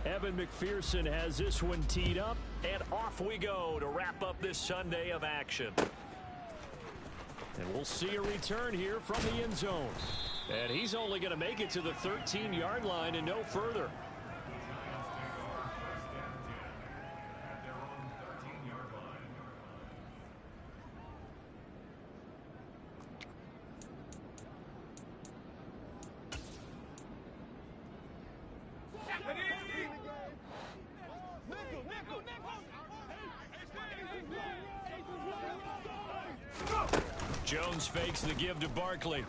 Evan McPherson has this one teed up, and off we go to wrap up this Sunday of action. And we'll see a return here from the end zone. And he's only going to make it to the 13-yard line and no further. Jones fakes the give to Barkley.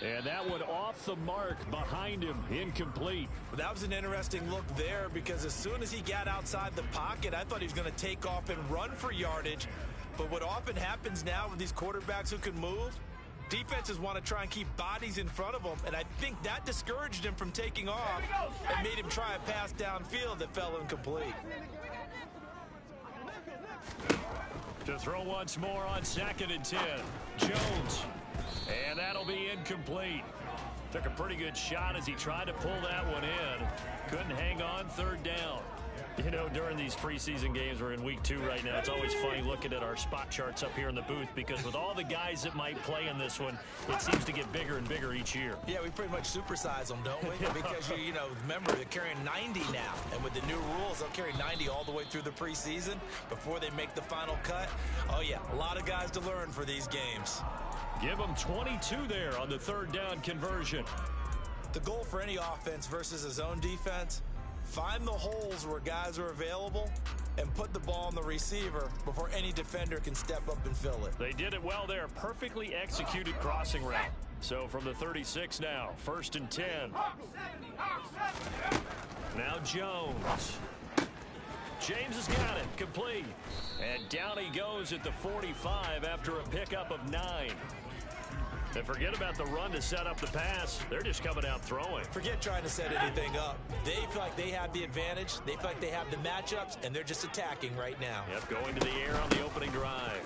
And that one off the mark behind him, incomplete. That was an interesting look there because as soon as he got outside the pocket, I thought he was going to take off and run for yardage. But what often happens now with these quarterbacks who can move, defenses want to try and keep bodies in front of them, and I think that discouraged him from taking off and made him try a pass downfield that fell incomplete. To throw once more on 2nd and 10. Jones. And that'll be incomplete. Took a pretty good shot as he tried to pull that one in. Couldn't hang on, 3rd down. You know, during these preseason games, we're in week 2 right now. It's always funny looking at our spot charts up here in the booth because with all the guys that might play in this one, it seems to get bigger and bigger each year. Yeah, we pretty much supersize them, don't we? Because, you know, remember, they're carrying 90 now. And with the new rules, they'll carry 90 all the way through the preseason before they make the final cut. Oh, yeah, a lot of guys to learn for these games. Give them 22 there on the 3rd down conversion. The goal for any offense versus a zone defense, find the holes where guys are available and put the ball on the receiver before any defender can step up and fill it. They did it well there. Perfectly executed crossing route. So from the 36 now, 1st and 10. Now Jones. James has got it. Complete. And down he goes at the 45 after a pickup of 9. And forget about the run to set up the pass. They're just coming out throwing. Forget trying to set anything up. They feel like they have the advantage. They feel like they have the matchups, and they're just attacking right now. Yep, going to the air on the opening drive.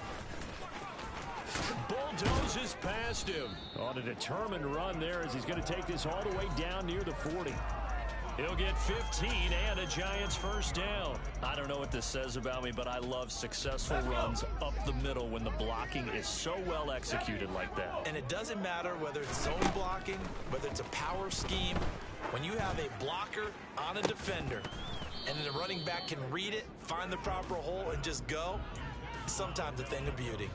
Bulldozes past him. On a determined run there as he's going to take this all the way down near the 40. He'll get 15 and a Giants 1st down. I don't know what this says about me, but I love successful runs up the middle when the blocking is so well executed like that. And it doesn't matter whether it's zone blocking, whether it's a power scheme. When you have a blocker on a defender and then the running back can read it, find the proper hole, and just go, sometimes a thing of beauty.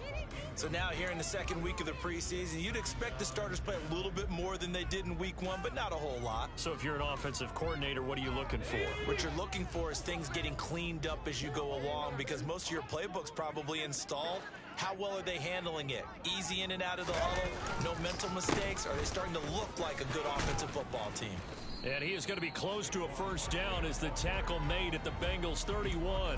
So now here in the 2nd week of the preseason, you'd expect the starters play a little bit more than they did in week 1, but not a whole lot. So if you're an offensive coordinator, what are you looking for? What you're looking for is things getting cleaned up as you go along because most of your playbook's probably installed. How well are they handling it? Easy in and out of the huddle, no mental mistakes? Are they starting to look like a good offensive football team? And he is going to be close to a 1st down as the tackle made at the Bengals 31.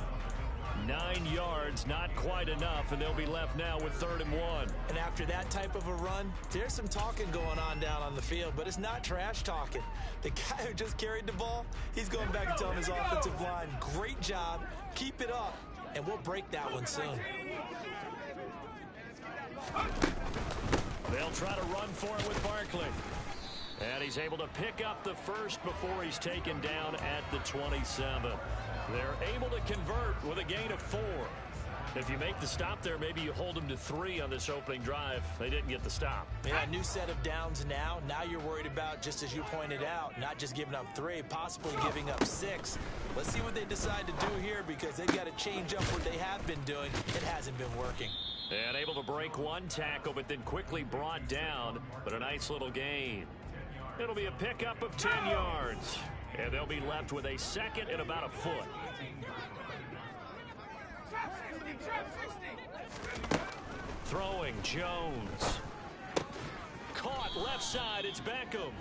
9 yards, not quite enough, and they'll be left now with 3rd and 1. And after that type of a run, there's some talking going on down on the field, but it's not trash talking. The guy who just carried the ball, he's going back and telling his offensive line, great job, keep it up, and we'll break that one soon. They'll try to run for it with Barkley. And he's able to pick up the 1st before he's taken down at the 27. They're able to convert with a gain of 4. If you make the stop there, maybe you hold them to 3 on this opening drive. They didn't get the stop. Yeah, new set of downs now. Now you're worried about, just as you pointed out, not just giving up 3, possibly giving up 6. Let's see what they decide to do here because they've got to change up what they have been doing. It hasn't been working. And able to break one tackle, but then quickly brought down. But a nice little gain. It'll be a pickup of 10 yards. And they'll be left with a 2nd and about a foot. Throwing Jones. Caught left side, it's Beckham.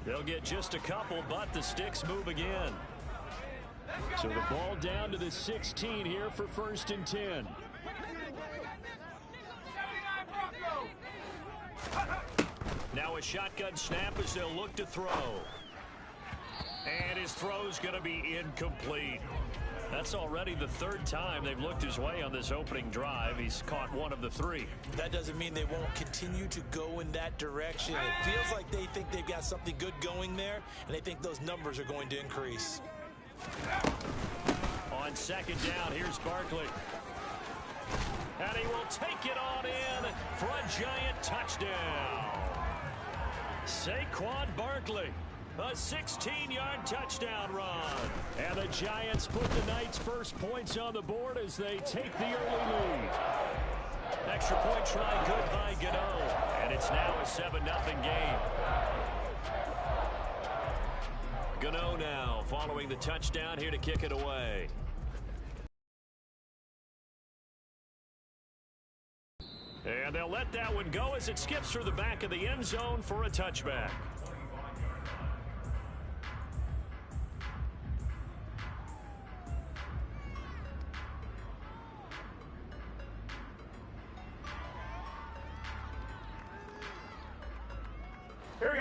They'll get just a couple, but the sticks move again. So the ball down to the 16 here for 1st and 10. Now a shotgun snap as they'll look to throw. And his throw's going to be incomplete. That's already the third time they've looked his way on this opening drive. He's caught one of the three. That doesn't mean they won't continue to go in that direction. It feels like they think they've got something good going there, and they think those numbers are going to increase. On second down, here's Barkley. And he will take it on in for a giant touchdown. Saquon Barkley. A 16-yard touchdown run. And the Giants put the Knights' first points on the board as they take the early lead. Extra point try good by Gano. And it's now a 7-0 game. Gano now following the touchdown here to kick it away. And they'll let that one go as it skips through the back of the end zone for a touchback.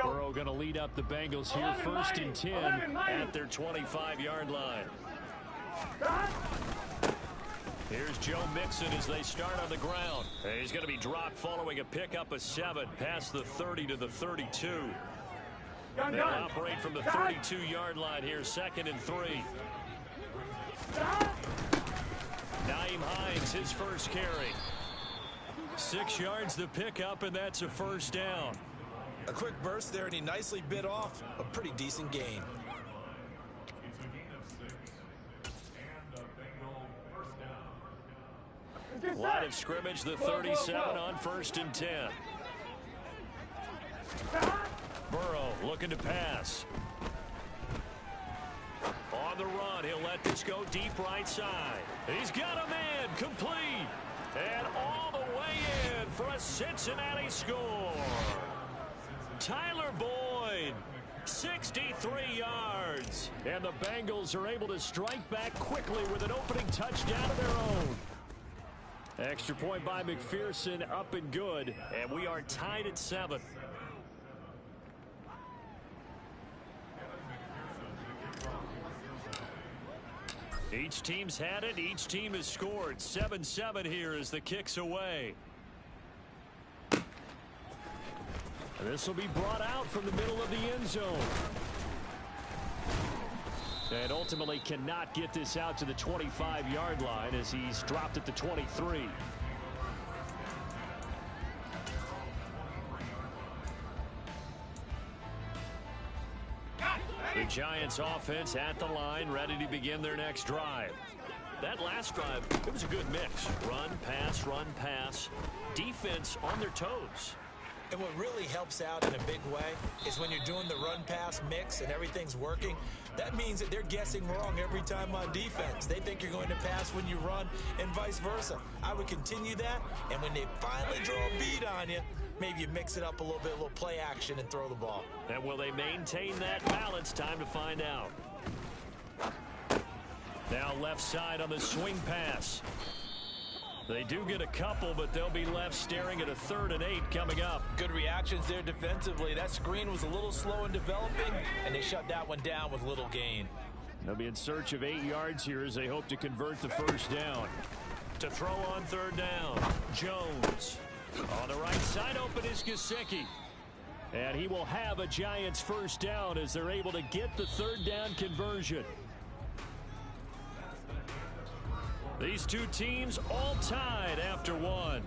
Burrow going to lead up the Bengals here, 1st and 10 at their 25-yard line. Here's Joe Mixon as they start on the ground. He's going to be dropped following a pickup of 7 past the 30 to the 32. They'll operate from the 32-yard line here, 2nd and 3. Nyheim Hines, his first carry. 6 yards the pickup, and that's a first down. A quick burst there, and he nicely bit off a pretty decent gain. Line of scrimmage, the 37 on 1st and 10. Burrow looking to pass. On the run, he'll let this go deep right side. He's got a man, complete. And all the way in for a Cincinnati score. Tyler Boyd, 63 yards. And the Bengals are able to strike back quickly with an opening touchdown of their own. Extra point by McPherson, up and good. And we are tied at 7. Each team's had it. Each team has scored. 7-7 here as the kick's away. This will be brought out from the middle of the end zone. And ultimately cannot get this out to the 25-yard line as he's dropped at the 23. The Giants offense at the line, ready to begin their next drive. That last drive, it was a good mix. Run, pass, defense on their toes. And what really helps out in a big way is when you're doing the run-pass mix and everything's working, that means that they're guessing wrong every time on defense. They think you're going to pass when you run and vice versa. I would continue that, and when they finally draw a beat on you, maybe you mix it up a little bit, a little play action, and throw the ball. And will they maintain that balance? Time to find out. Now left side on the swing pass. They do get a couple, but they'll be left staring at a 3rd and 8 coming up. Good reactions there defensively. That screen was a little slow in developing, and they shut that one down with little gain. They'll be in search of 8 yards here as they hope to convert the first down. To throw on 3rd down, Jones. On the right side open is Gesicki. And he will have a Giants first down as they're able to get the 3rd down conversion. These two teams all tied after 1.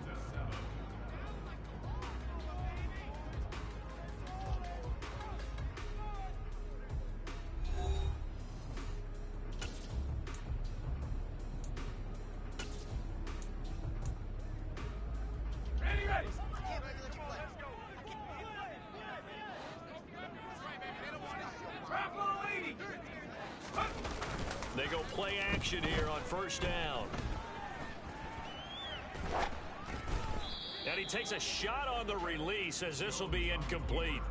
They go play action here on 1st down. And he takes a shot on the release as this will be incomplete.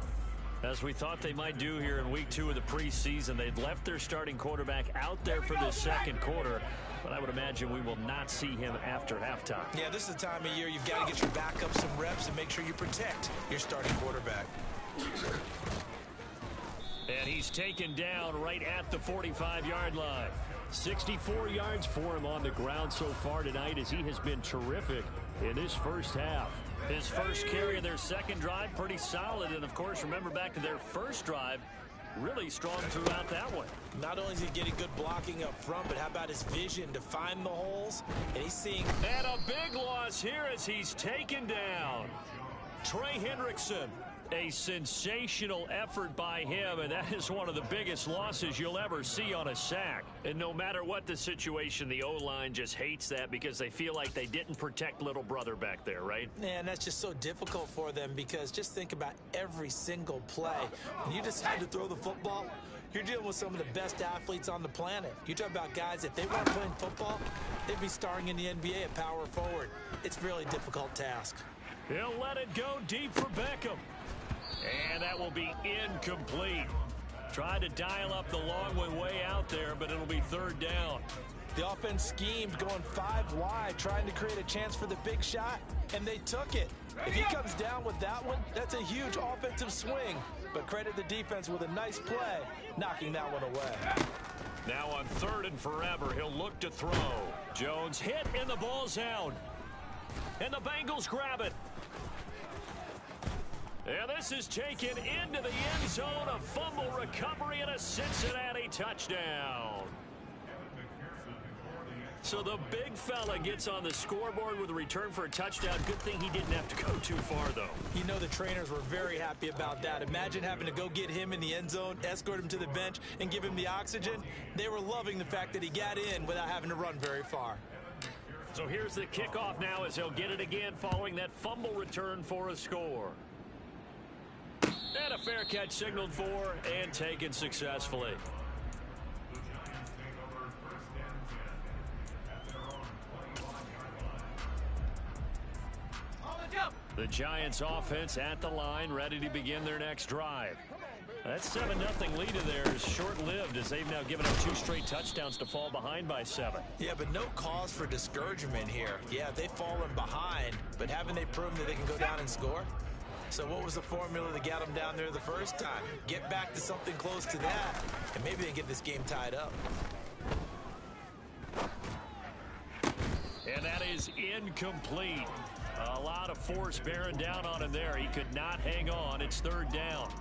As we thought they might do here in week 2 of the preseason, they've left their starting quarterback out there for this 2nd quarter. But I would imagine we will not see him after halftime. Yeah, this is the time of year you've got to get your backup some reps and make sure you protect your starting quarterback. And he's taken down right at the 45-yard line. 64 yards for him on the ground so far tonight, as he has been terrific in this first half. His first carry of their second drive, pretty solid. And, of course, remember back to their first drive, really strong throughout that one. Not only is he getting good blocking up front, but how about his vision to find the holes? And he's seeing... And a big loss here as he's taken down. Trey Hendrickson. A sensational effort by him, and that is one of the biggest losses you'll ever see on a sack. And no matter what the situation, the O-line just hates that because they feel like they didn't protect little brother back there, right? Man, that's just so difficult for them because just think about every single play. When you decide to throw the football, you're dealing with some of the best athletes on the planet. You talk about guys, if they weren't playing football, they'd be starring in the NBA at power forward. It's a really difficult task. He'll let it go deep for Beckham. And that will be incomplete. Tried to dial up the long one way out there, but it'll be third down. The offense schemed going 5 wide, trying to create a chance for the big shot, and they took it. If he comes down with that one, that's a huge offensive swing. But credit the defense with a nice play, knocking that one away. Now on 3rd and forever, he'll look to throw. Jones hit, and the ball's out. And the Bengals grab it. And this is taken into the end zone. A fumble recovery and a Cincinnati touchdown. So the big fella gets on the scoreboard with a return for a touchdown. Good thing he didn't have to go too far, though. You know the trainers were very happy about that. Imagine having to go get him in the end zone, escort him to the bench, and give him the oxygen. They were loving the fact that he got in without having to run very far. So here's the kickoff now as he'll get it again following that fumble return for a score. And a fair catch signaled for and taken successfully. The Giants offense at the line, ready to begin their next drive. That 7-0 lead of theirs is short-lived as they've now given up 2 straight touchdowns to fall behind by 7. Yeah, but no cause for discouragement here. Yeah, they've fallen behind, but haven't they proven that they can go down and score? So what was the formula that got them down there the first time? Get back to something close to that, and maybe they get this game tied up. And that is incomplete. A lot of force bearing down on him there. He could not hang on. It's 3rd down.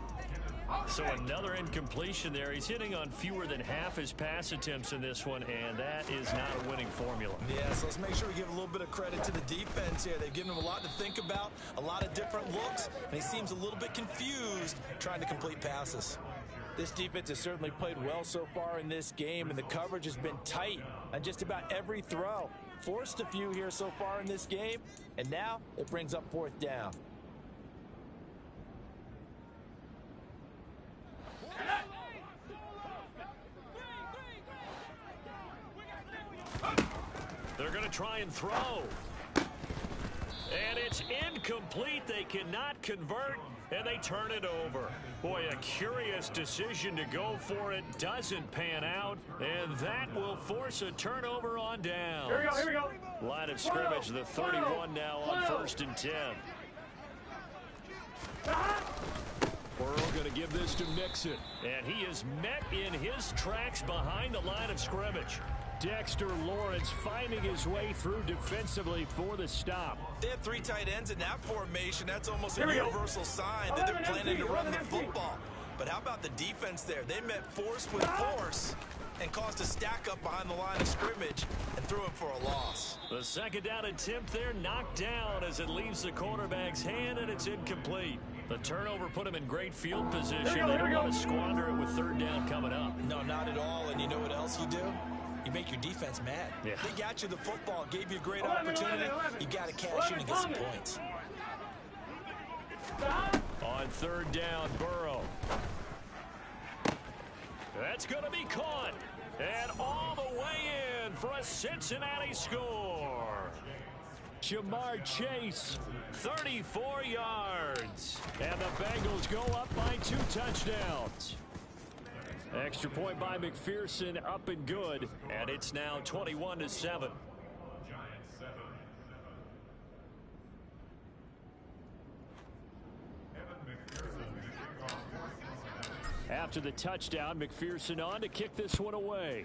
So another incompletion there. He's hitting on fewer than half his pass attempts in this one, and that is not a winning formula. Yeah, so let's make sure we give a little bit of credit to the defense here. They've given him a lot to think about, a lot of different looks, and he seems a little bit confused trying to complete passes. This defense has certainly played well so far in this game, and the coverage has been tight on just about every throw. Forced a few here so far in this game, and now it brings up 4th down. They're going to try and throw. And it's incomplete. They cannot convert, and they turn it over. Boy, a curious decision to go for it. Doesn't pan out, and that will force a turnover on downs. Here we go. Line of scrimmage, the 31 now on 1st and 10. Burrow going to give this to Mixon. And he is met in his tracks behind the line of scrimmage. Dexter Lawrence finding his way through defensively for the stop. They have 3 tight ends in that formation. That's almost a universal sign that they're planning to run the football. But how about the defense there? They met force with force and caused a stack up behind the line of scrimmage and threw him for a loss. The 2nd down attempt there knocked down as it leaves the quarterback's hand, and it's incomplete. The turnover put him in great field position. They don't want to squander it with 3rd down coming up. No, not at all. And you know what else you do? You make your defense mad. Yeah. They got you the football, gave you a great opportunity. You got to cash in and get some points. On 3rd down, Burrow. That's going to be caught. And all the way in for a Cincinnati score. Jamar Chase, 34 yards. And the Bengals go up by 2 touchdowns. Extra point by McPherson, up and good. And it's now 21-7. After the touchdown, McPherson on to kick this one away.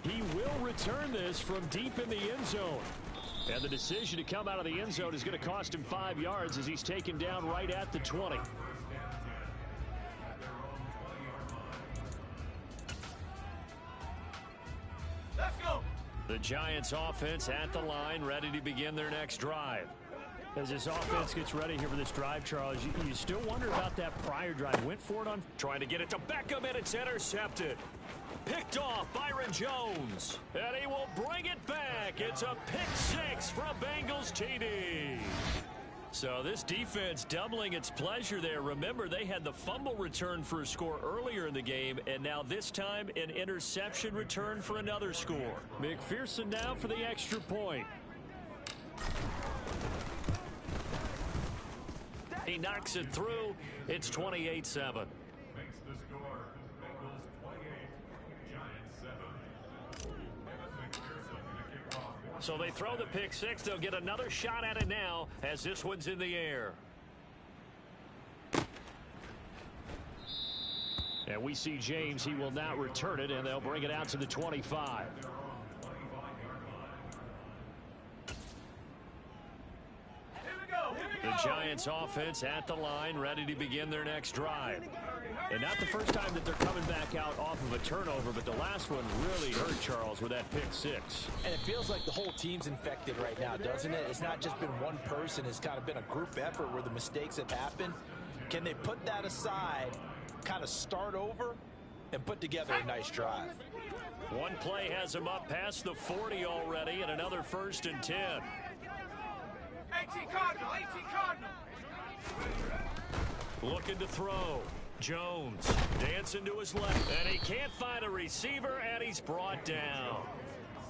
He will return this from deep in the end zone. And the decision to come out of the end zone is going to cost him 5 yards as he's taken down right at the 20. Let's go. The Giants offense at the line, ready to begin their next drive. As this offense gets ready here for this drive, Charles, you still wonder about that prior drive. Went for it on trying to get it to Beckham, and it's intercepted. Picked off Byron Jones, and he will bring it back. It's a pick six from Bengals TD. So this defense doubling its pleasure there. Remember, they had the fumble return for a score earlier in the game, and now this time an interception return for another score. McPherson now for the extra point. He knocks it through. It's 28-7. So they throw the pick six. They'll get another shot at it now as this one's in the air. And we see James. He will now return it, and they'll bring it out to the 25. The Giants offense at the line, ready to begin their next drive. And not the first time that they're coming back out off of a turnover, but the last one really hurt, Charles, with that pick six. And it feels like the whole team's infected right now, doesn't it? It's not just been one person. It's kind of been a group effort where the mistakes have happened. Can they put that aside, kind of start over, and put together a nice drive? One play has him up past the 40 already, and another 1st and 10. 18 Cardinal, 18 Cardinal. Looking to throw. Jones dancing to his left, and he can't find a receiver, and he's brought down.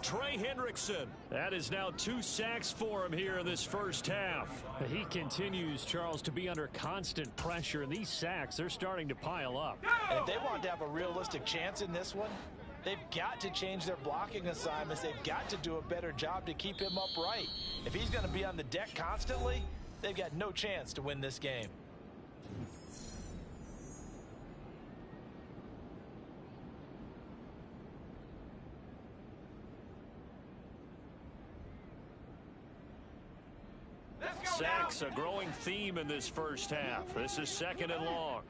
Trey Hendrickson. That is now 2 sacks for him here in this first half. He continues, Charles, to be under constant pressure, and these sacks, they're starting to pile up. And if they want to have a realistic chance in this one, they've got to change their blocking assignments. They've got to do a better job to keep him upright. If he's going to be on the deck constantly, they've got no chance to win this game. Sacks, a growing theme in this first half. This is 2nd and long.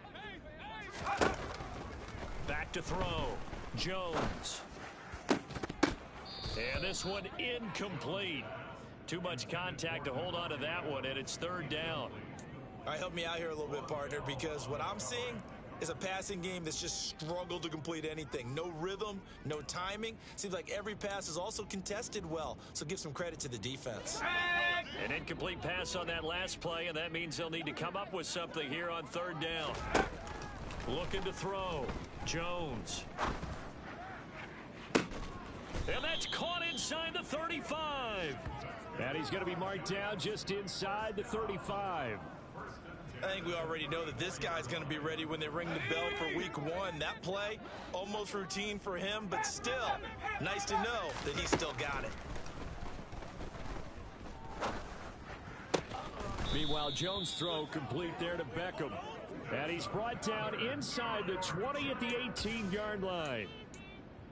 Back to throw. Jones. And this one incomplete. Too much contact to hold on to that one, and it's 3rd down. All right, help me out here a little bit, partner, because what I'm seeing is a passing game that's just struggled to complete anything. No rhythm, no timing. Seems like every pass is also contested well, so give some credit to the defense. An incomplete pass on that last play, and that means they'll need to come up with something here on 3rd down. Looking to throw. Jones. And that's caught inside the 35. And he's going to be marked down just inside the 35. I think we already know that this guy's going to be ready when they ring the bell for week 1. That play, almost routine for him, but still, nice to know that he's still got it. Meanwhile, Jones' throw complete there to Beckham. And he's brought down inside the 20 at the 18-yard line.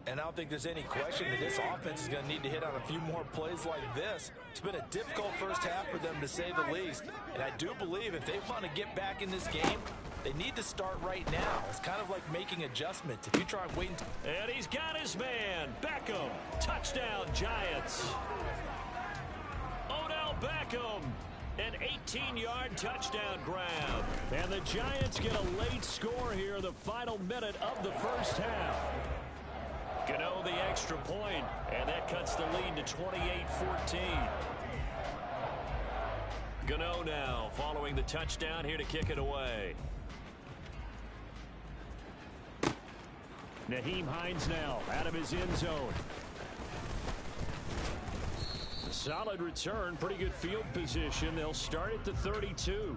And I don't think there's any question that this offense is going to need to hit on a few more plays like this. It's been a difficult first half for them, to say the least. And I do believe if they want to get back in this game, they need to start right now. It's kind of like making adjustments. If you try and wait until... And he's got his man. Beckham. Touchdown, Giants. Odell Beckham. An 18-yard touchdown grab. And the Giants get a late score here in the final minute of the first half. Gano the extra point, and that cuts the lead to 28-14. Gano now following the touchdown here to kick it away. Nyheim Hines now out of his end zone. Solid return, pretty good field position. They'll start at the 32.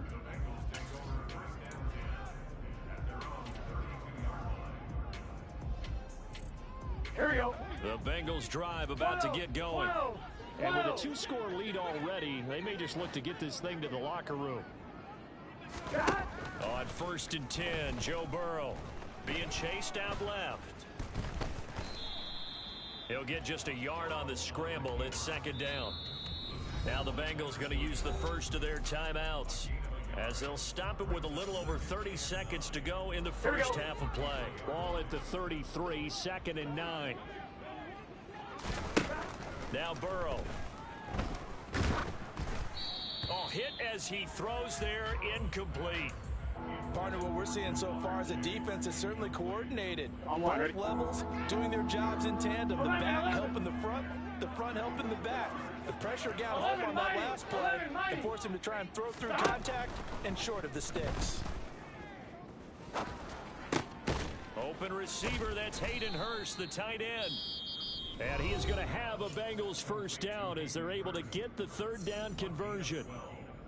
Here we go. The Bengals drive about to get going. And with a 2-score lead already, they may just look to get this thing to the locker room. On 1st and 10, Joe Burrow being chased out left. He'll get just a yard on the scramble. It's second down. Now the Bengals going to use the first of their timeouts as they'll stop it with a little over 30 seconds to go in the first half of play. Ball at the 33, 2nd and 9. Now Burrow. Oh, hit as he throws there, incomplete. Partner, what we're seeing so far is the defense is certainly coordinated. Both levels doing their jobs in tandem. The back helping the front helping the back. The pressure got home on that last play and forced him to try and throw through contact and short of the sticks. Open receiver, that's Hayden Hurst, the tight end. And he is going to have a Bengals first down as they're able to get the third down conversion.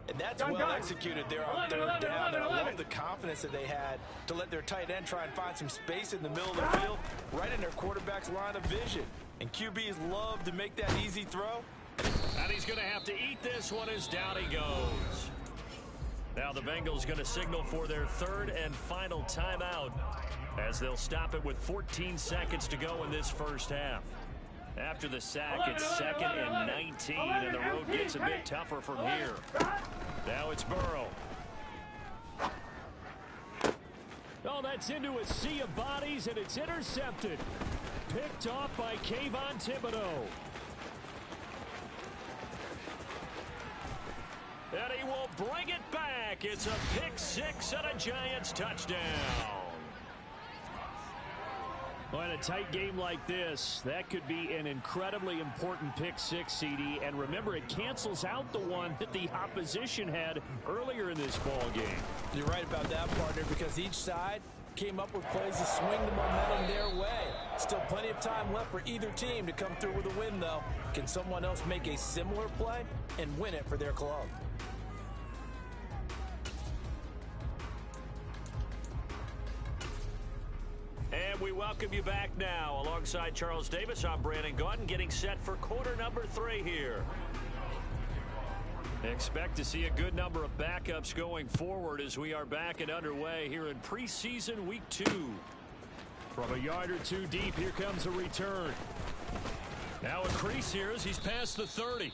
And that's well executed there on third down. And I love the confidence that they had to let their tight end try and find some space in the middle of the field, right in their quarterback's line of vision. And QBs love to make that easy throw. And he's going to have to eat this one as down he goes. Now the Bengals going to signal for their third and final timeout as they'll stop it with 14 seconds to go in this first half. After the sack, it's 2nd and 19, and the road gets a bit tougher from here. Now it's Burrow. Oh, that's into a sea of bodies, and it's intercepted. Picked off by Kayvon Thibodeau. And he will bring it back. It's a pick six and a Giants touchdown. Well, in a tight game like this, that could be an incredibly important pick six, CD. And remember, it cancels out the one that the opposition had earlier in this ball game. You're right about that, partner, because each side came up with plays to swing the momentum their way. Still plenty of time left for either team to come through with a win, though. Can someone else make a similar play and win it for their club? And we welcome you back now. Alongside Charles Davis, I'm Brandon Gaudin, getting set for quarter number 3 here. Expect to see a good number of backups going forward as we are back and underway here in preseason week 2. From a yard or two deep, here comes a return. Now a crease here as he's past the 30.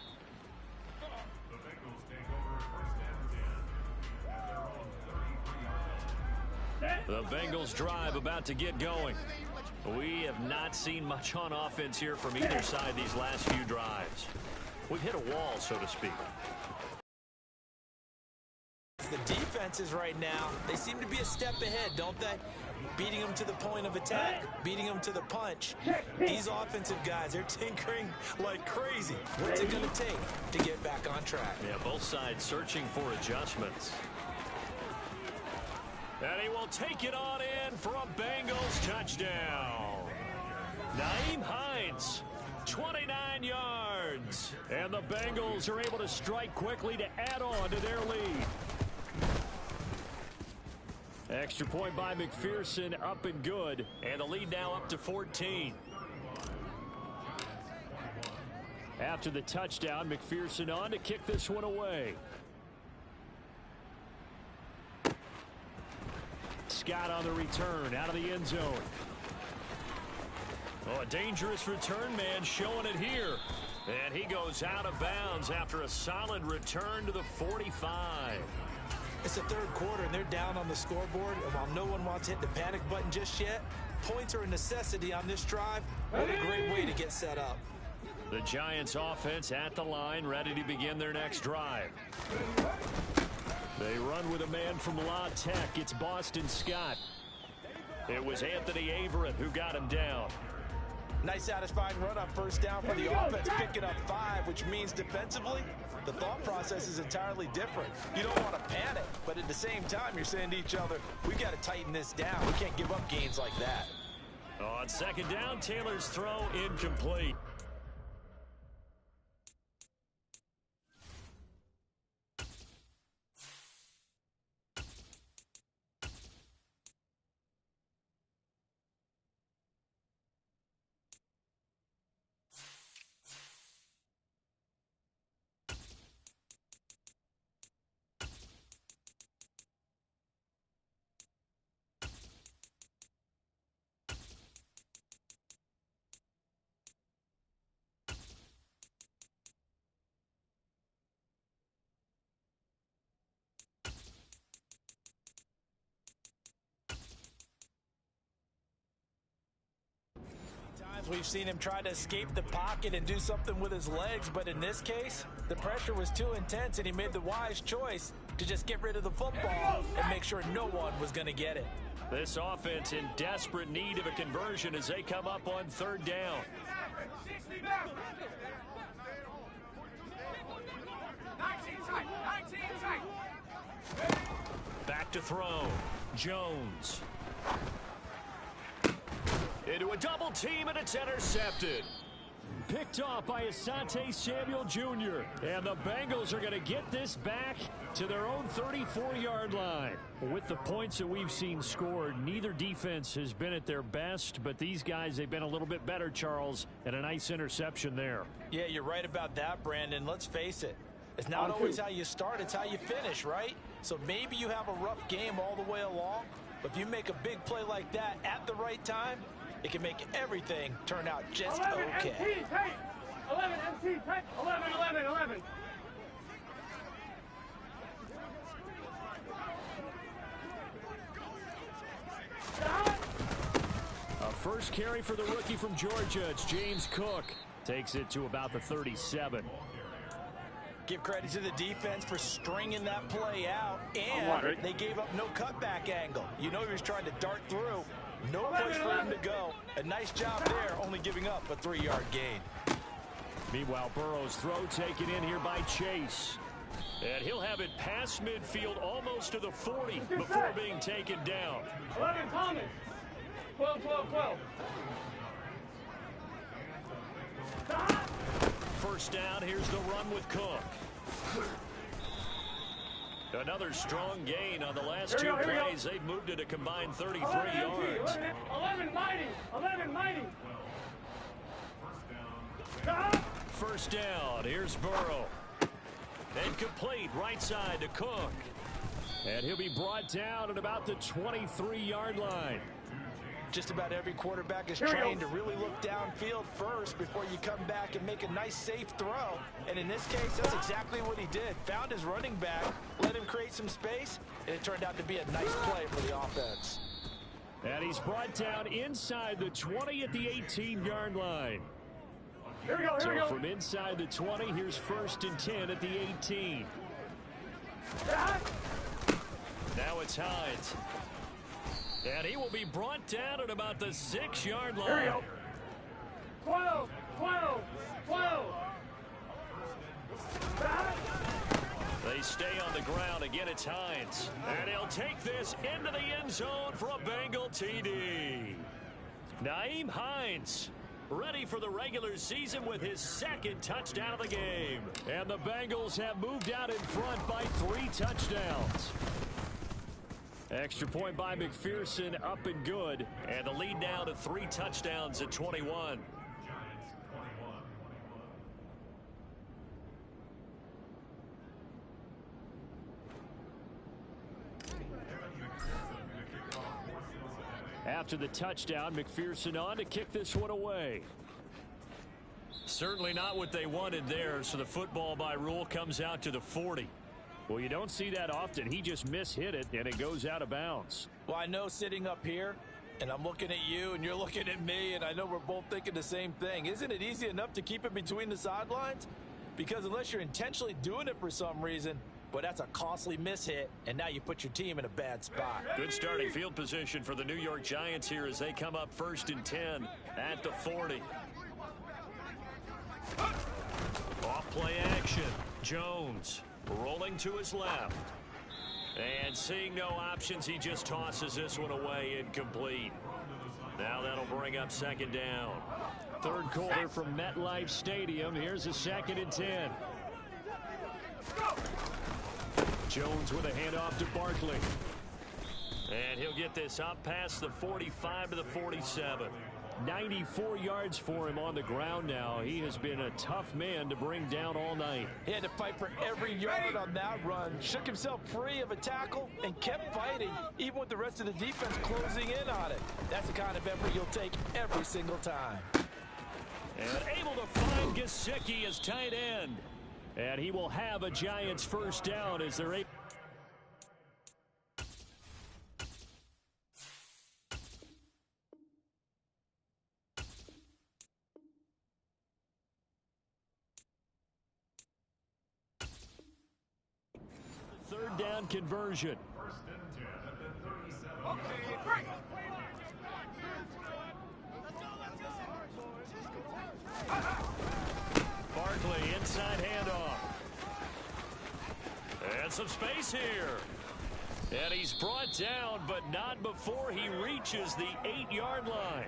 The Bengals drive about to get going. We have not seen much on offense here from either side these last few drives. We've hit a wall, so to speak. The defenses right now, they seem to be a step ahead, don't they? Beating them to the point of attack, beating them to the punch. These offensive guys, they're tinkering like crazy. What's it going to take to get back on track? Yeah, both sides searching for adjustments. And he will take it on in for a Bengals touchdown. Nyheim Hines, 29 yards. And the Bengals are able to strike quickly to add on to their lead. Extra point by McPherson, up and good. And the lead now up to 14. After the touchdown, McPherson on to kick this one away. Scott on the return, out of the end zone. Oh, a dangerous return man showing it here. And he goes out of bounds after a solid return to the 45. It's the third quarter, and they're down on the scoreboard. And while no one wants to hit the panic button just yet, points are a necessity on this drive. What a great way to get set up. The Giants offense at the line, ready to begin their next drive. They run with a man from La Tech. It's Boston Scott. It was Anthony Averett who got him down. Nice satisfying run on first down for the offense, picking up 5, which means defensively, the thought process is entirely different. You don't want to panic, but at the same time, you're saying to each other, we got to tighten this down. We can't give up gains like that. On second down, Taylor's throw incomplete. times we've seen him try to escape the pocket and do something with his legs, but in this case, the pressure was too intense and he made the wise choice to just get rid of the football and make sure no one was going to get it. This offense in desperate need of a conversion as they come up on third down. 60 back. 19 tight. 19 tight. Back to throw. Jones. Into a double team, and it's intercepted. Picked off by Asante Samuel Jr. And the Bengals are going to get this back to their own 34-yard line. With the points that we've seen scored, neither defense has been at their best, but these guys, they've been a little bit better, Charles, and a nice interception there. Yeah, you're right about that, Brandon. Let's face it. It's not always how you start, it's how you finish, right? So maybe you have a rough game all the way along, but if you make a big play like that at the right time, it can make everything turn out just 11 okay. MT tight. 11 MT tight. 11, 11, 11. A first carry for the rookie from Georgia. It's James Cook. Takes it to about the 37. Give credit to the defense for stringing that play out, and they gave up no cutback angle. You know he was trying to dart through. No place for him to go. A nice job there, only giving up a 3-yard gain. Meanwhile, Burrow's throw taken in here by Chase. And he'll have it past midfield almost to the 40 before being taken down. 11 Thomas. 12, 12, 12. First down, here's the run with Cook. Another strong gain on the last two plays. They've moved it a combined 33 yards. 11 mighty. 11 mighty. First down, here's Burrow. Incomplete, right side to Cook. And he'll be brought down at about the 23-yard line. Just about every quarterback is trained to really look downfield first before you come back and make a nice, safe throw. And in this case, that's exactly what he did. Found his running back, let him create some space, and it turned out to be a nice play for the offense. And he's brought down inside the 20 at the 18-yard line. Here we go, here we go. So from inside the 20, here's first and 10 at the 18. Now it's Hines. And he will be brought down at about the 6-yard line. Here we go. 12, 12, 12. They stay on the ground. Again, it's Hines. And he'll take this into the end zone for a Bengal TD. Nyheim Hines, ready for the regular season with his second touchdown of the game. And the Bengals have moved out in front by 3 touchdowns. Extra point by McPherson, up and good. And the lead now to 3 touchdowns at 21. After the touchdown, McPherson on to kick this one away. Certainly not what they wanted there, so the football by rule comes out to the 40. Well, you don't see that often. He just mishit it, and it goes out of bounds. Well, I know sitting up here, and I'm looking at you, and you're looking at me, and I know we're both thinking the same thing. Isn't it easy enough to keep it between the sidelines? Because unless you're intentionally doing it for some reason, but that's a costly mishit, and now you put your team in a bad spot. Good starting field position for the New York Giants here as they come up first and 10 at the 40. Off play action. Jones rolling to his left. And seeing no options, he just tosses this one away, incomplete. Now that'll bring up second down. Third quarter from MetLife Stadium. Here's a second and 10. Jones with a handoff to Barkley. And he'll get this up past the 45 to the 47. 94 yards for him on the ground now. He has been a tough man to bring down all night. He had to fight for every yard on that run. Shook himself free of a tackle and kept fighting, even with the rest of the defense closing in on it. That's the kind of effort you'll take every single time. And able to find Gesicki as tight end. And he will have a Giants first down as they're able. down conversion. Barkley, inside handoff. And some space here. And he's brought down, but not before he reaches the 8-yard line.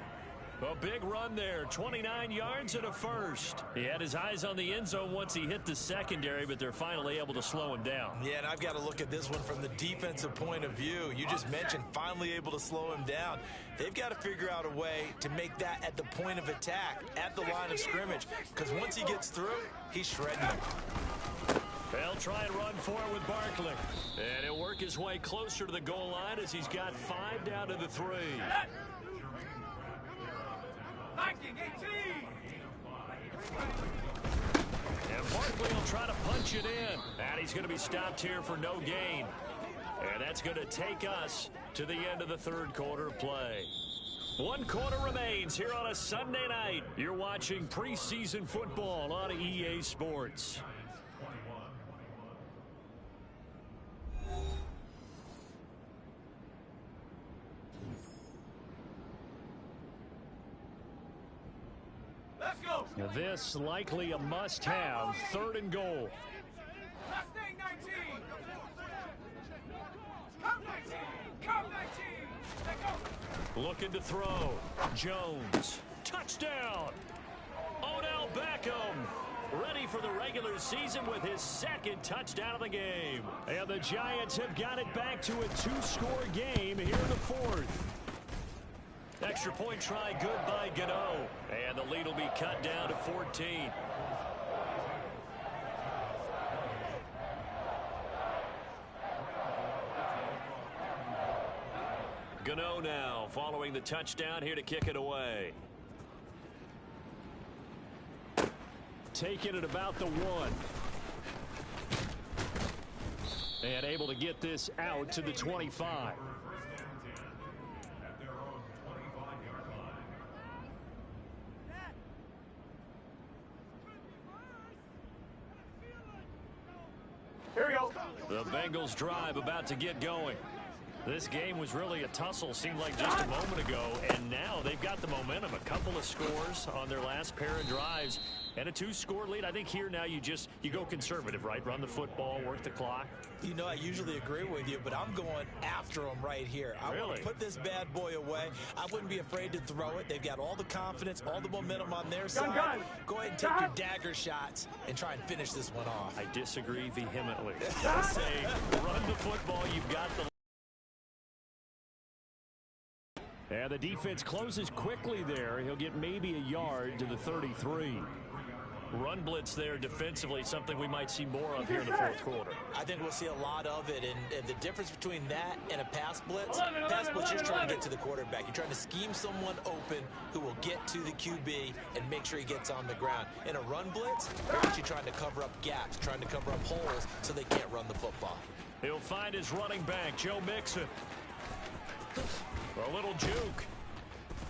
A big run there, 29 yards and a first. He had his eyes on the end zone once he hit the secondary, but they're finally able to slow him down. Yeah, and I've got to look at this one from the defensive point of view. You just mentioned finally able to slow him down. They've got to figure out a way to make that at the point of attack, at the line of scrimmage, because once he gets through, he's shredding them. They'll try and run for it with Barkley. And he'll work his way closer to the goal line as he's got 5 down to the 3. And Barkley will try to punch it in. And he's going to be stopped here for no gain. And that's going to take us to the end of the third quarter of play. 1 quarter remains here on a Sunday night. You're watching preseason football on EA Sports. This likely a must-have, 3rd and goal. Mustang 19. Come 19. Come 19. Let go. Looking to throw. Jones. Touchdown. Odell Beckham. Ready for the regular season with his 2nd touchdown of the game. And the Giants have got it back to a 2-score game here in the 4th. Extra point try good by Gano. And the lead will be cut down to 14. Gano now following the touchdown here to kick it away. Taking it about the 1. And able to get this out to the 25. The Bengals drive about to get going. This game was really a tussle, seemed like just a moment ago, and now they've got the momentum. A couple of scores on their last pair of drives and a 2-score lead. I think here now you go conservative, right? Run the football, work the clock. You know, I usually agree with you, but I'm going after them right here. I want to put this bad boy away. I wouldn't be afraid to throw it. They've got all the confidence, all the momentum on their side. Go ahead and take your dagger shots and try and finish this one off. I disagree vehemently. I say run the football. You've got the... And the defense closes quickly there. He'll get maybe a yard to the 33. Run blitz there defensively, something we might see more of here in the 4th quarter. I think we'll see a lot of it, and the difference between that and a pass blitz, you're trying to get to the quarterback. You're trying to scheme someone open who will get to the QB and make sure he gets on the ground. In a run blitz, they're actually trying to cover up gaps, trying to cover up holes so they can't run the football. He'll find his running back, Joe Mixon. A little juke.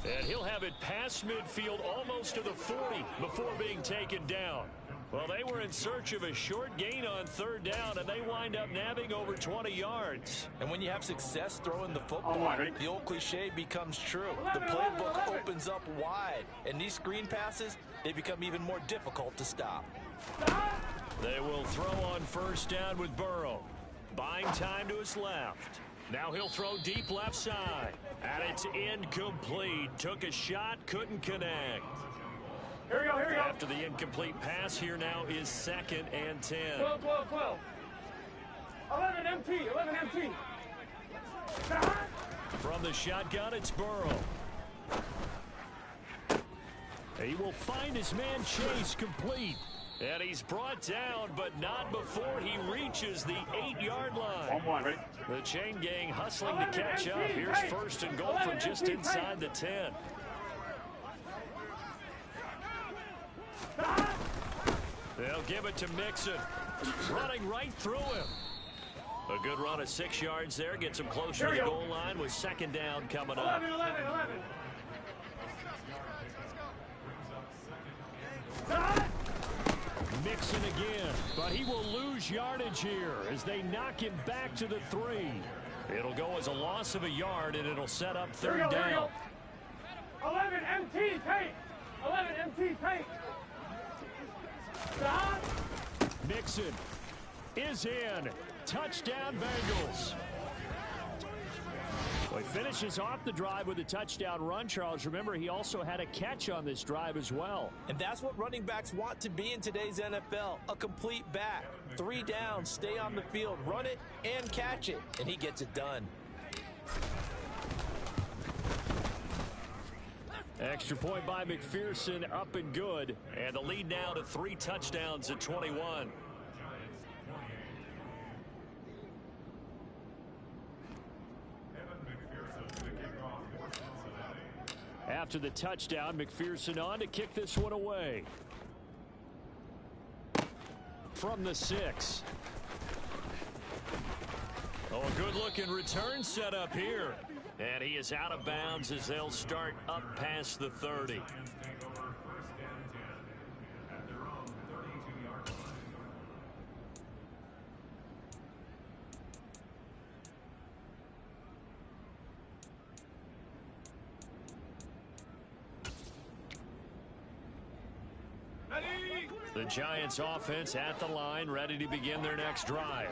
And he'll have it past midfield almost to the 40 before being taken down. Well, they were in search of a short gain on 3rd down, and they wind up nabbing over 20 yards. And when you have success throwing the football, the old cliche becomes true. The playbook opens up wide, and these screen passes, they become even more difficult to stop. They will throw on 1st down with Burrow. Buying time to his left. Now he'll throw deep left side. And it's incomplete. Took a shot, couldn't connect. Here we go, here we go. After the incomplete pass, here now is 2nd and 10. 12, 12, 12. 11 MT, 11 MT. From the shotgun, it's Burrow. He will find his man Chase complete. And he's brought down, but not before he reaches the 8-yard line. 1-1, ready? The chain gang hustling to catch up. Here's 1st and goal from just inside the 10. They'll give it to Mixon. Running right through him. A good run of 6 yards there. Gets him closer to the goal line with 2nd down coming up. 11, 11, 11. Mixon again. But he will lose yardage here as they knock him back to the 3. It'll go as a loss of a yard, and it'll set up third down. 11 MT take. 11 MT take. Stop. Mixon is in. Touchdown, Bengals. Well, he finishes off the drive with a touchdown run, Charles. Remember, he also had a catch on this drive as well. And that's what running backs want to be in today's NFL, a complete back. 3 downs, stay on the field, run it, and catch it, and he gets it done. Extra point by McPherson, up and good. And the lead now to 3 touchdowns at 21. After the touchdown, McPherson on to kick this one away. From the 6. Oh, a good-looking return set up here. And he is out of bounds as they'll start up past the 30. The Giants offense at the line, ready to begin their next drive.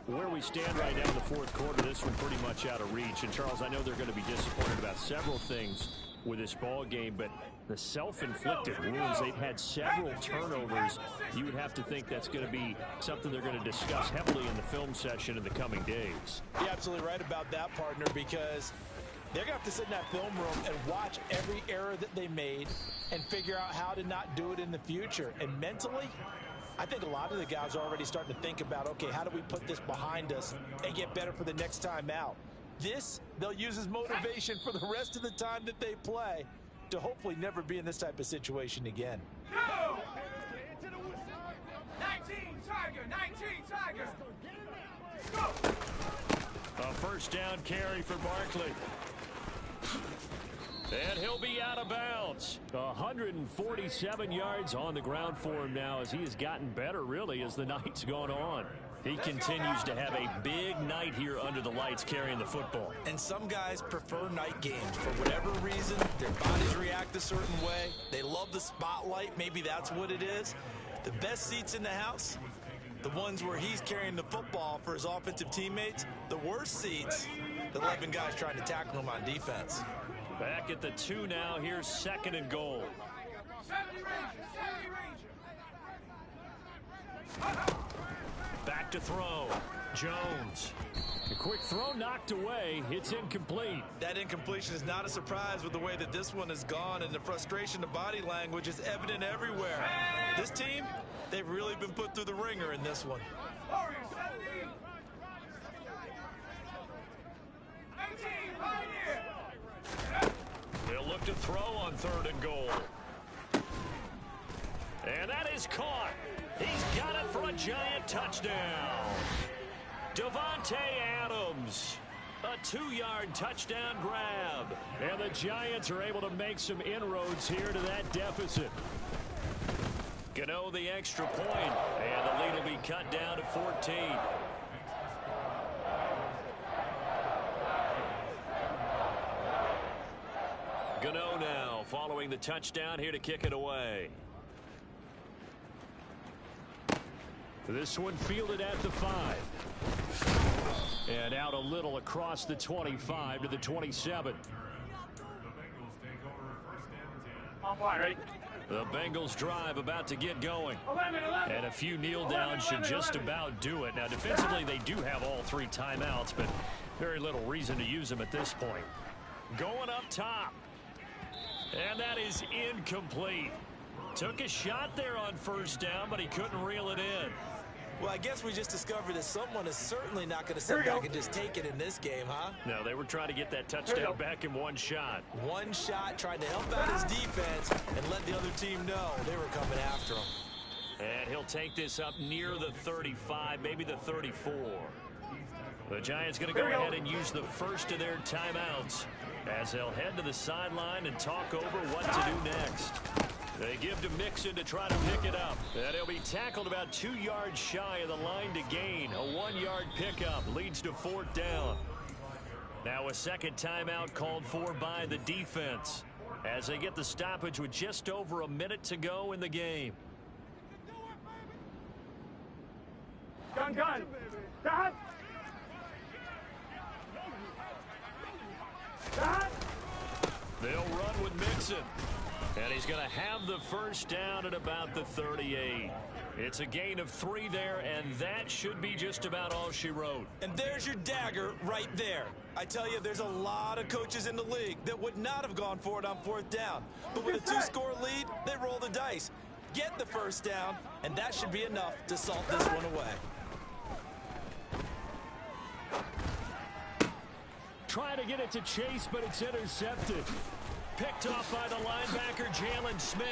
Where we stand right now in the fourth quarter, this one pretty much out of reach. And, Charles, I know they're going to be disappointed about several things with this ball game, but the self-inflicted wounds, they've had several turnovers. You would have to think that's going to be something they're going to discuss heavily in the film session in the coming days. You're absolutely right about that, partner, because they're going to have to sit in that film room and watch every error that they made and figure out how to not do it in the future. And mentally, I think a lot of the guys are already starting to think about, okay, how do we put this behind us and get better for the next time out? This, they'll use as motivation for the rest of the time that they play to hopefully never be in this type of situation again. Go! 19 Tiger, 19 Tiger. Go! A first down carry for Barkley. And he'll be out of bounds. 147 yards on the ground for him now as he has gotten better, really, as the night's gone on. He continues to have a big night here under the lights carrying the football. And some guys prefer night games. For whatever reason, their bodies react a certain way. They love the spotlight. Maybe that's what it is. The best seats in the house, the ones where he's carrying the football for his offensive teammates. The worst seats, the 11 guys trying to tackle him on defense. Back at the 2 now. Here's 2nd and goal. 70 range. Back to throw. Jones. A quick throw knocked away. It's incomplete. That incompletion is not a surprise with the way that this one has gone, and the frustration, the body language is evident everywhere. This team, they've really been put through the ringer in this one. Warriors, 70. 18, Pioneer. They'll look to throw on 3rd and goal. And that is caught. He's got it for a giant touchdown. Devontae Adams. A 2-yard touchdown grab. And the Giants are able to make some inroads here to that deficit. Gano the extra point. And the lead will be cut down to 14. Gano now following the touchdown here to kick it away. This one fielded at the 5. And out a little across the 25 to the 27. On fire, ready? The Bengals drive about to get going. 11. And a few kneel downs should just about do it. Now defensively they do have all 3 timeouts, but very little reason to use them at this point. Going up top. And that is incomplete. Took a shot there on 1st down, but he couldn't reel it in. Well, I guess we just discovered that someone is certainly not going to sit back and just take it in this game, huh? No, they were trying to get that touchdown back in one shot. One shot, trying to help out his defense and let the other team know they were coming after him. And he'll take this up near the 35, maybe the 34. The Giants going to go ahead and use the first of their timeouts as they'll head to the sideline and talk over what to do next. They give to Mixon to try to pick it up. And he'll be tackled about 2 yards shy of the line to gain. A 1-yard pickup leads to 4th down. Now a second timeout called for by the defense as they get the stoppage with just over a minute to go in the game. Gun. Dot. Dot. They'll run with Mixon. And he's going to have the first down at about the 38. It's a gain of 3 there, and that should be just about all she wrote. And there's your dagger right there. I tell you, there's a lot of coaches in the league that would not have gone for it on 4th down. But with a 2-score lead, they roll the dice. Get the first down, and that should be enough to salt this one away. Trying to get it to Chase, but it's intercepted. Picked off by the linebacker, Jalen Smith.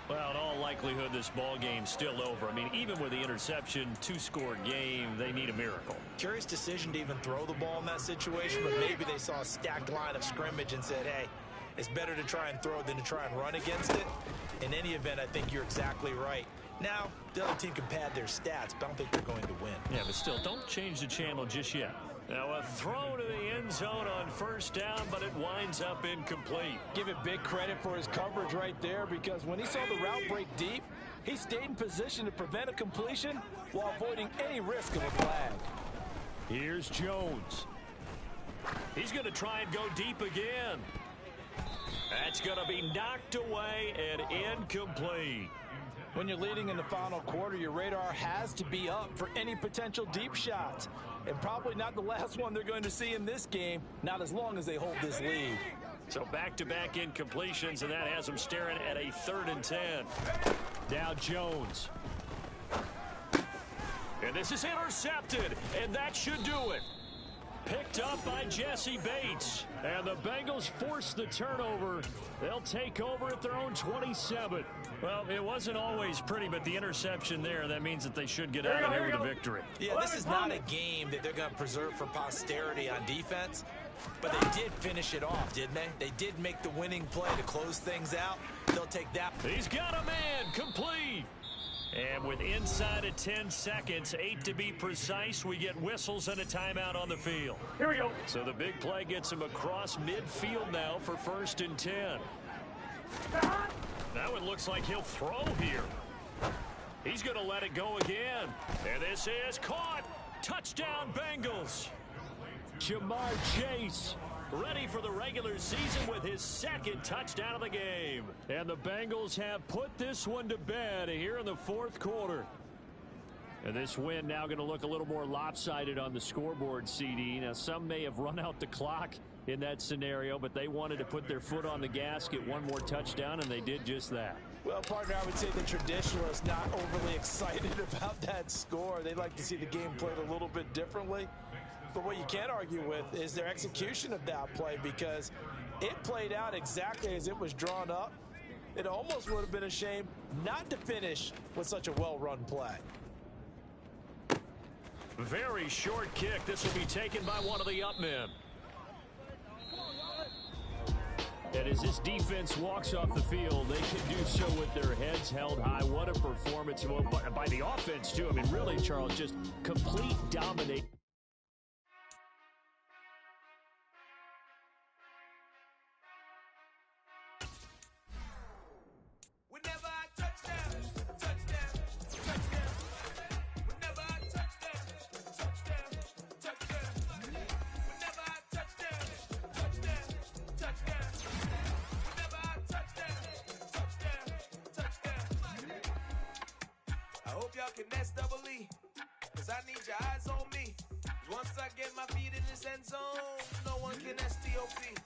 Well, in all likelihood, this ball game's still over. I mean, even with the interception, 2-score game, they need a miracle. Curious decision to even throw the ball in that situation, but maybe they saw a stacked line of scrimmage and said, hey, it's better to try and throw than to try and run against it. In any event, I think you're exactly right. Now, the other team can pad their stats, but I don't think they're going to win. Yeah, but still, don't change the channel just yet. Now a throw to the end zone on 1st down, but it winds up incomplete. Give it big credit for his coverage right there, because when he saw the route break deep, he stayed in position to prevent a completion while avoiding any risk of a flag. Here's Jones. He's going to try and go deep again. That's going to be knocked away and incomplete. When you're leading in the final quarter, your radar has to be up for any potential deep shots. And probably not the last one they're going to see in this game, not as long as they hold this lead. So back-to-back incompletions, and that has them staring at a 3rd and 10. Now Jones. And this is intercepted, and that should do it. Picked up by Jesse Bates. And the Bengals force the turnover. They'll take over at their own 27. Well, it wasn't always pretty, but the interception there, that means that they should get out of here with a victory. Yeah, this is not a game that they're going to preserve for posterity on defense, but they did finish it off, didn't they? They did make the winning play to close things out. They'll take that. He's got a man, complete. And with inside of 10 seconds, 8 to be precise, we get whistles and a timeout on the field. Here we go. So the big play gets him across midfield now for 1st and 10. Now it looks like he'll throw here. He's going to let it go again. And this is caught. Touchdown, Bengals. Jamar Chase ready for the regular season with his 2nd touchdown of the game. And the Bengals have put this one to bed here in the 4th quarter. And this win now going to look a little more lopsided on the scoreboard, CD. Now, some may have run out the clock in that scenario, but they wanted to put their foot on the gas, get one more touchdown, and they did just that. Well, partner, I would say the traditionalists not overly excited about that score. They'd like to see the game played a little bit differently. But what you can't argue with is their execution of that play, because it played out exactly as it was drawn up. It almost would have been a shame not to finish with such a well-run play. Very short kick. This will be taken by one of the up men. And as this defense walks off the field, they can do so with their heads held high. What a performance by the offense, too. I mean, really, Charles, just complete dominate. Finesse double E, cause I need your eyes on me. Once I get my feet in this end zone, no one can STOP.